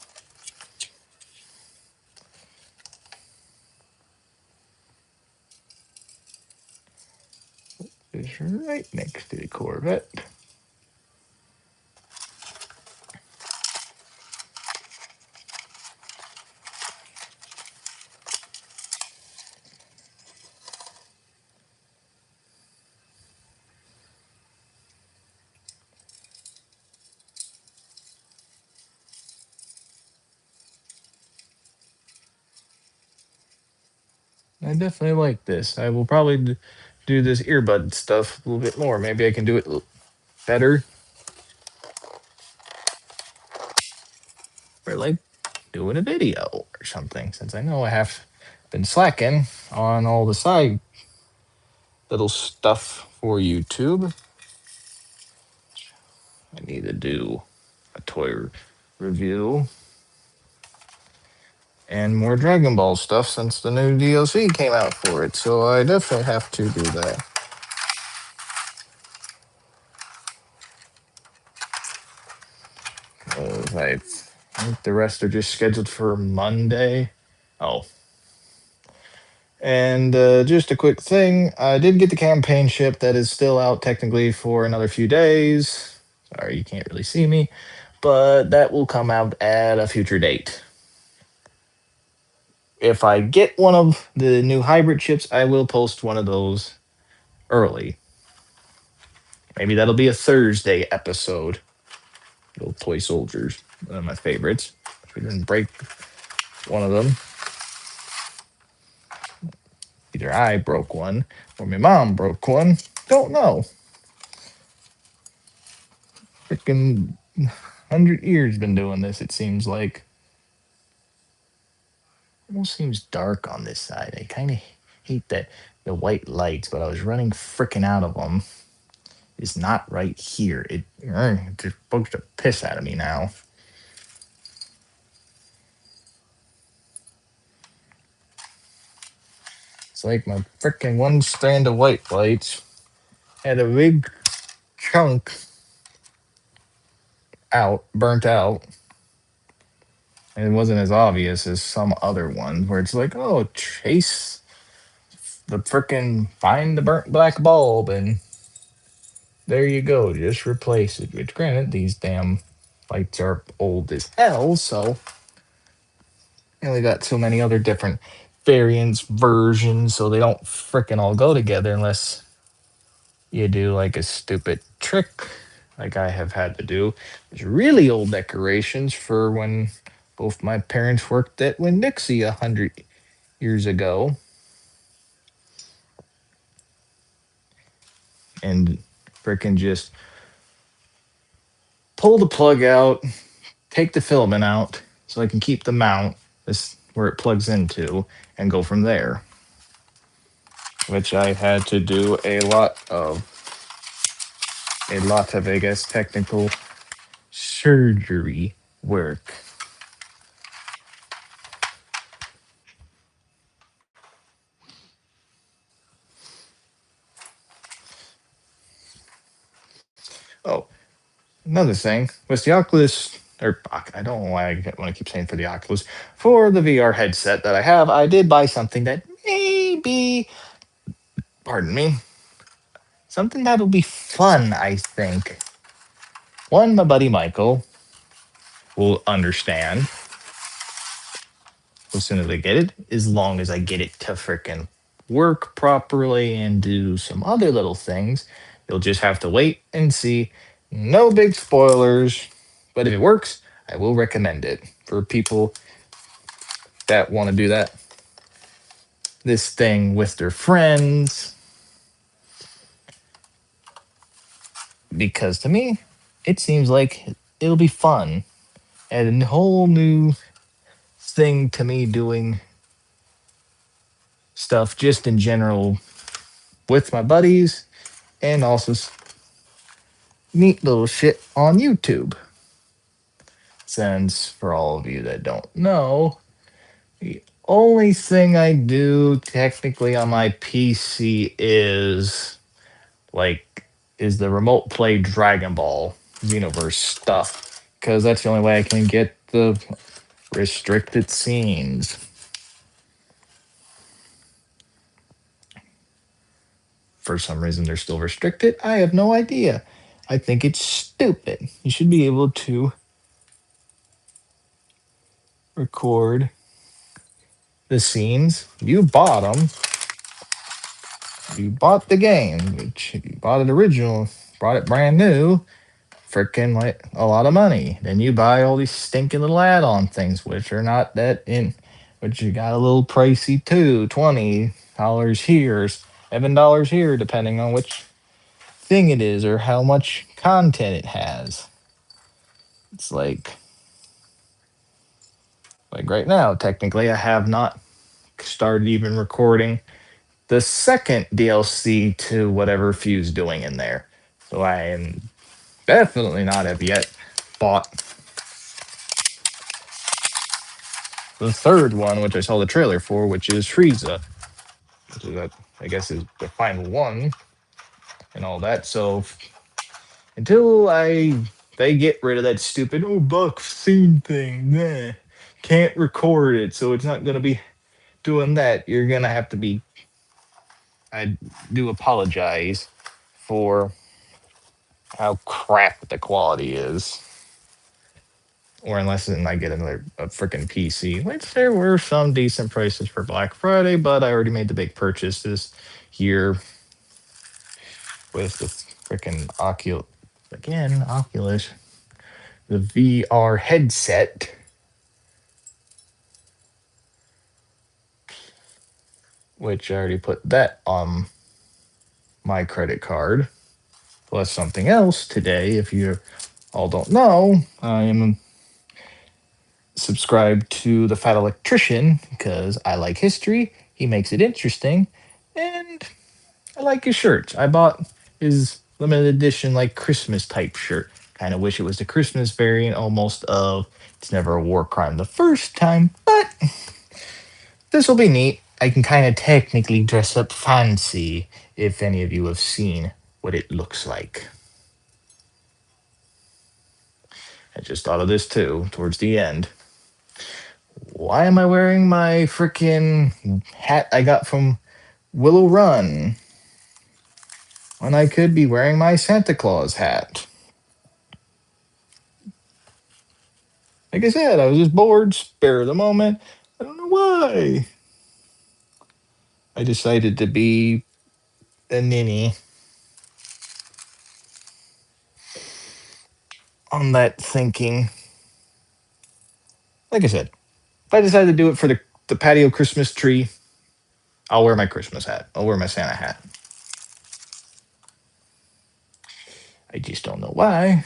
It's right next to the Corvette. I definitely like this. I will probably do this earbud stuff a little bit more. Maybe I can do it better. Or like doing a video or something, since I know I have been slacking on all the side little stuff for YouTube. I need to do a toy review and more Dragon Ball stuff since the new DLC came out for it. So I definitely have to do that. I think the rest are just scheduled for Monday. Oh. And just a quick thing, I did get the campaign ship that is still out technically for another few days. Sorry, you can't really see me, but that will come out at a future date. If I get one of the new hybrid ships, I will post one of those early. Maybe that'll be a Thursday episode. Little toy soldiers, one of my favorites. We didn't break one of them. Either I broke one or my mom broke one. Don't know. Freaking 100 years been doing this, it seems like. Almost seems dark on this side. I kind of hate that the white lights, but I was running freaking out of them. It's not right here. It's supposed to piss out of me now. It's like my freaking one strand of white lights had a big chunk burnt out, and it wasn't as obvious as some other ones where it's like, oh, chase the frickin' find the burnt black bulb and there you go, just replace it. Which granted, these damn lights are old as hell, so you only got so many other different variants, versions, so they don't frickin' all go together unless you do like a stupid trick like I have had to do. There's really old decorations for when both my parents worked at Winn Dixie 100 years ago. And frickin' just pull the plug out, take the filament out so I can keep the mount, this where it plugs into, and go from there. Which I had to do I guess, technical surgery work. Oh, another thing was the Oculus, or I don't know why I want to keep saying for the Oculus, for the VR headset that I have, I did buy something that maybe, pardon me, something that'll be fun, I think. One, my buddy Michael will understand as soon as I get it, as long as I get it to frickin' work properly and do some other little things. You'll just have to wait and see. No big spoilers, but if it works, I will recommend it for people that want to do this thing with their friends. Because to me, it seems like it'll be fun and a whole new thing to me doing stuff just in general with my buddies and also neat little shit on YouTube. Since, for all of you that don't know, the only thing I do technically on my PC is the remote play Dragon Ball Xenoverse stuff. Because that's the only way I can get the restricted scenes. For some reason, they're still restricted. I have no idea. I think it's stupid. You should be able to record the scenes. You bought them. You bought the game, which you bought it original, bought it brand new, freaking like a lot of money. Then you buy all these stinking little add-on things, which are not that in, which you got a little pricey too, $20 here, $7 here, depending on which thing it is or how much content it has. It's like right now, technically, I have not started even recording the second DLC to whatever Fuse doing in there. So I am definitely not have yet bought the third one, which I saw the trailer for, which is Frieza. Which is I guess is the final one and all that. So until they get rid of that stupid buck scene thing, can't record it, so it's not gonna be doing that. You're gonna have to be. I do apologize for how crap the quality is. Or unless then I get another a freaking PC, which there were some decent prices for Black Friday, but I already made the big purchases here with the freaking Oculus, the VR headset. which I already put that on my credit card. Plus something else today, if you all don't know, I am subscribed to the Fat Electrician because I like history. He makes it interesting, and I like his shirts. I bought his limited edition, like Christmas type shirt. Kind of wish it was the Christmas variant, almost of "It's never a war crime the first time," but this will be neat. I can kind of technically dress up fancy if any of you have seen what it looks like. I just thought of this too towards the end. Why am I wearing my freaking hat I got from Willow Run when I could be wearing my Santa Claus hat? Like I said, I was just bored, spare of the moment. I don't know why. I decided to be a ninny on that thinking. Like I said, if I decide to do it for the patio Christmas tree, I'll wear my Christmas hat. I'll wear my Santa hat. I just don't know why.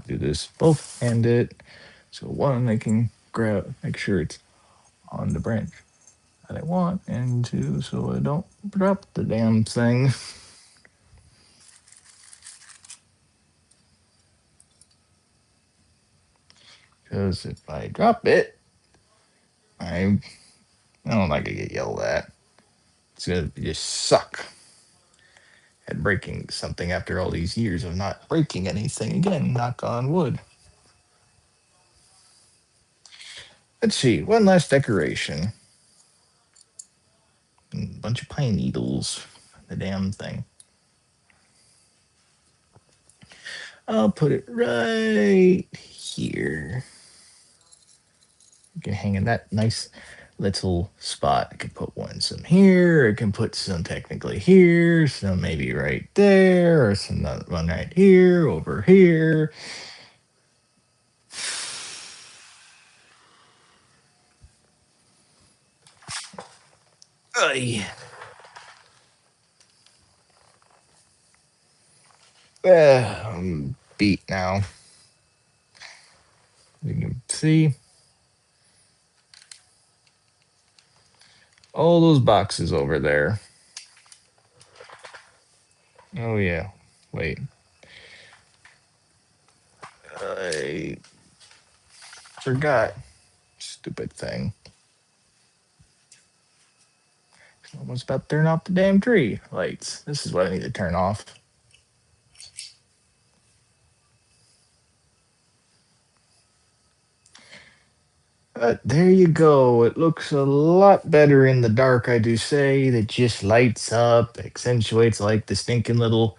Do this both handed. So one, I can grab, make sure it's on the branch that I want, and two, so I don't drop the damn thing. Because if I drop it, I don't like to get yelled at. It's gonna just suck at breaking something after all these years of not breaking anything again. Knock on wood. Let's see, one last decoration. A bunch of pine needles. The damn thing. I'll put it right here. You can hang in that nice little spot. I can put one some here. I can put some technically here, some maybe right there, or some one right here, over here. Ay. I'm beat now. You can see all those boxes over there. Oh yeah. Wait. I forgot. Stupid thing. Almost about to turn off the damn tree lights. This is what I need to turn off. But there you go. It looks a lot better in the dark, I do say. That just lights up, accentuates like the stinking little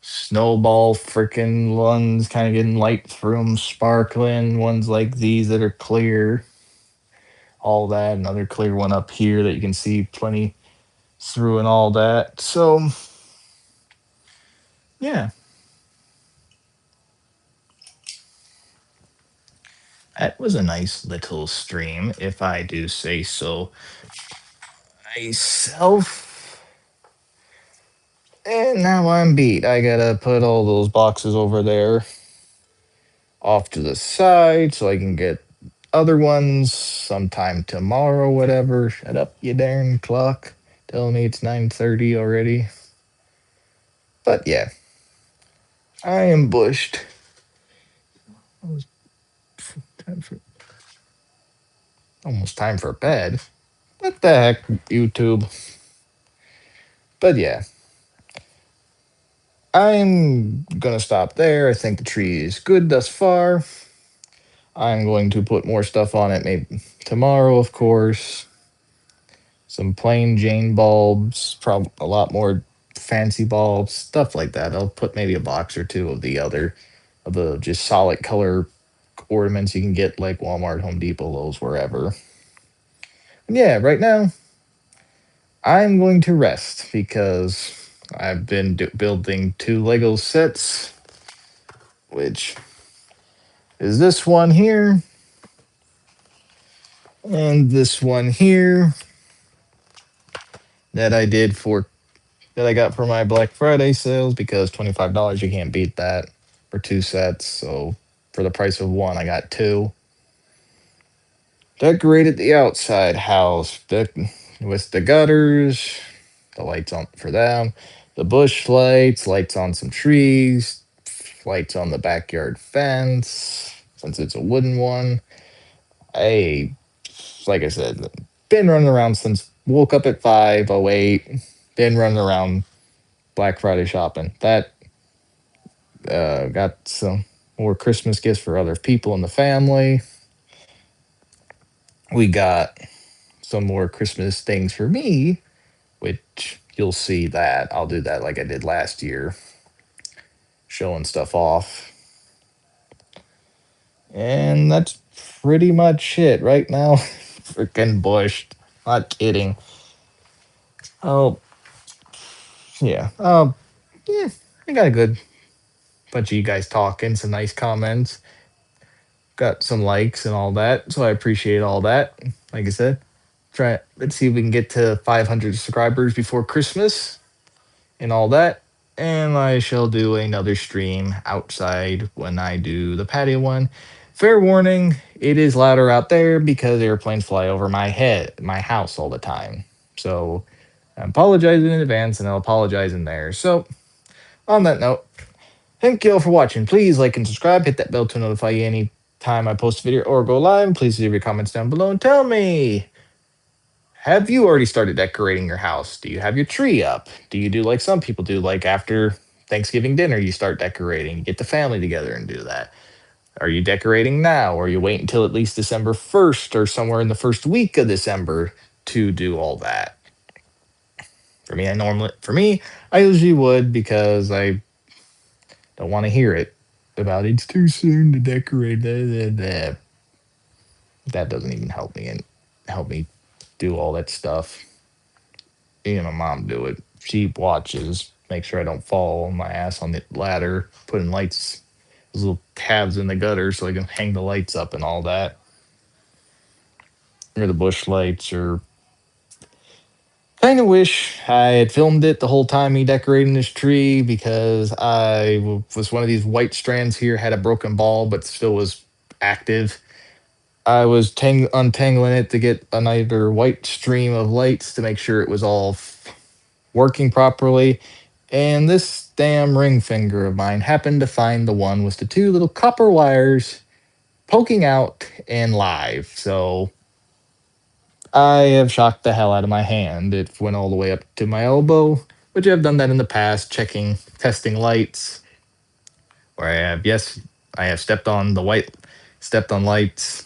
snowball freaking ones, kind of getting light through them, sparkling ones like these that are clear. All that, another clear one up here that you can see plenty through and all that. So, yeah, that was a nice little stream, if I do say so myself. And now I'm beat. I gotta put all those boxes over there off to the side so I can get other ones sometime tomorrow, whatever. Shut up, you darn clock. Telling me it's 9:30 already. But yeah, I am bushed. Time for, almost time for bed. What the heck, YouTube? But yeah, I'm gonna stop there. I think the tree is good thus far. I'm going to put more stuff on it maybe tomorrow, of course. Some plain Jane bulbs, probably a lot more fancy bulbs, stuff like that. I'll put maybe a box or two of the just solid color ornaments you can get like Walmart, Home Depot, Lowe's, wherever. And yeah, right now I'm going to rest because I've been building two Lego sets, which is this one here And this one here that I did for that I got for my Black Friday sales because $25 you can't beat that for two sets. So for the price of one, I got two. Decorated the outside house with the gutters, the lights on for them, the bush lights, lights on some trees, lights on the backyard fence since it's a wooden one. I, like I said, been running around since woke up at 5:08. Been running around Black Friday shopping. That got some more Christmas gifts for other people in the family. We got some more Christmas things for me, which you'll see that. I'll do that like I did last year, showing stuff off. And that's pretty much it right now. Freaking bushed. Not kidding. Oh, yeah. Yeah, I got a good bunch of you guys talking, some nice comments. Got some likes and all that. So I appreciate all that. Like I said, let's see if we can get to 500 subscribers before Christmas and all that. And I shall do another stream outside when I do the patio one. Fair warning, it is louder out there because airplanes fly over my house all the time. So I apologize in advance and I'll apologize in there. So on that note, thank you all for watching. Please like and subscribe. Hit that bell to notify you any time I post a video or go live. Please leave your comments down below and tell me, have you already started decorating your house? Do you have your tree up? Do you do like some people do, like after Thanksgiving dinner, you start decorating, you get the family together and do that? Are you decorating now, or you wait until at least December 1st or somewhere in the first week of December to do all that? I usually would because I don't want to hear it about it's too soon to decorate. That doesn't even help me do all that stuff. Me and my mom do it. She watches, make sure I don't fall on my ass on the ladder, putting lights, those little tabs in the gutter so I can hang the lights up and all that. Or the bush lights, or kind of wish I had filmed it the whole time me decorating this tree because was one of these white strands here, had a broken ball, but still was active. I was untangling it to get another white stream of lights to make sure it was all working properly. And this damn ring finger of mine happened to find the one with the two little copper wires poking out and live. So I have shocked the hell out of my hand. It went all the way up to my elbow, which I've done that in the past, testing lights. Where I have stepped on lights,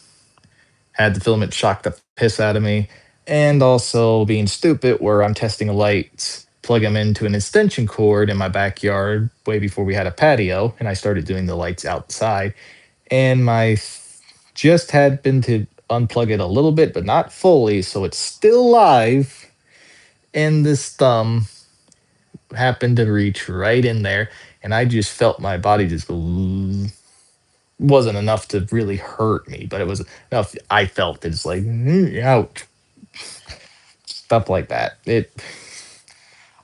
had the filament shock the piss out of me, and also being stupid where I'm testing lights, plug them into an extension cord in my backyard way before we had a patio, and I started doing the lights outside, and my just had been to unplug it a little bit, but not fully, so it's still live, and this thumb happened to reach right in there, and I just felt my body just go. Wasn't enough to really hurt me, but it was enough. I felt it's like ouch, stuff like that.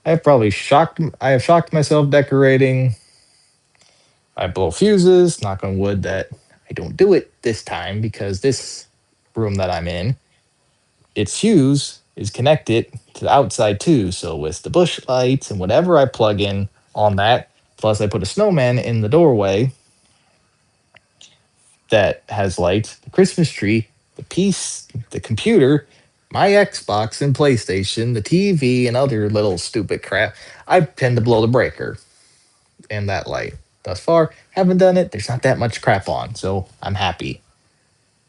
I have shocked myself decorating. I blow fuses. Knock on wood that I don't do it this time because this room that I'm in, its fuse is connected to the outside too. So with the bush lights and whatever I plug in on that, plus I put a snowman in the doorway that has lights, the Christmas tree, the piece, the computer, my Xbox and PlayStation, the TV, and other little stupid crap, I tend to blow the breaker in that light. Thus far, haven't done it. There's not that much crap on, so I'm happy.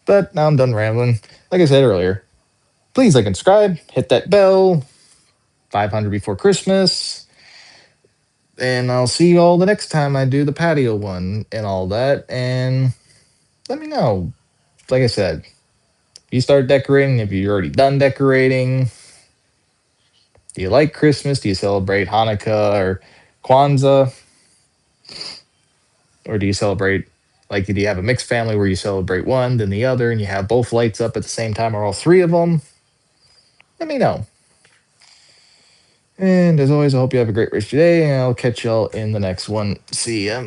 But now I'm done rambling. Like I said earlier, please like and subscribe, hit that bell, 500 before Christmas, and I'll see you all the next time I do the patio one and all that. And let me know. Like I said, you start decorating, if you're already done decorating, do you like Christmas? Do you celebrate Hanukkah or Kwanzaa? Or do you celebrate Like, do you have a mixed family where you celebrate one, then the other, and you have both lights up at the same time, or all three of them? Let me know. And as always, I hope you have a great rest of your day, and I'll catch y'all in the next one. See ya.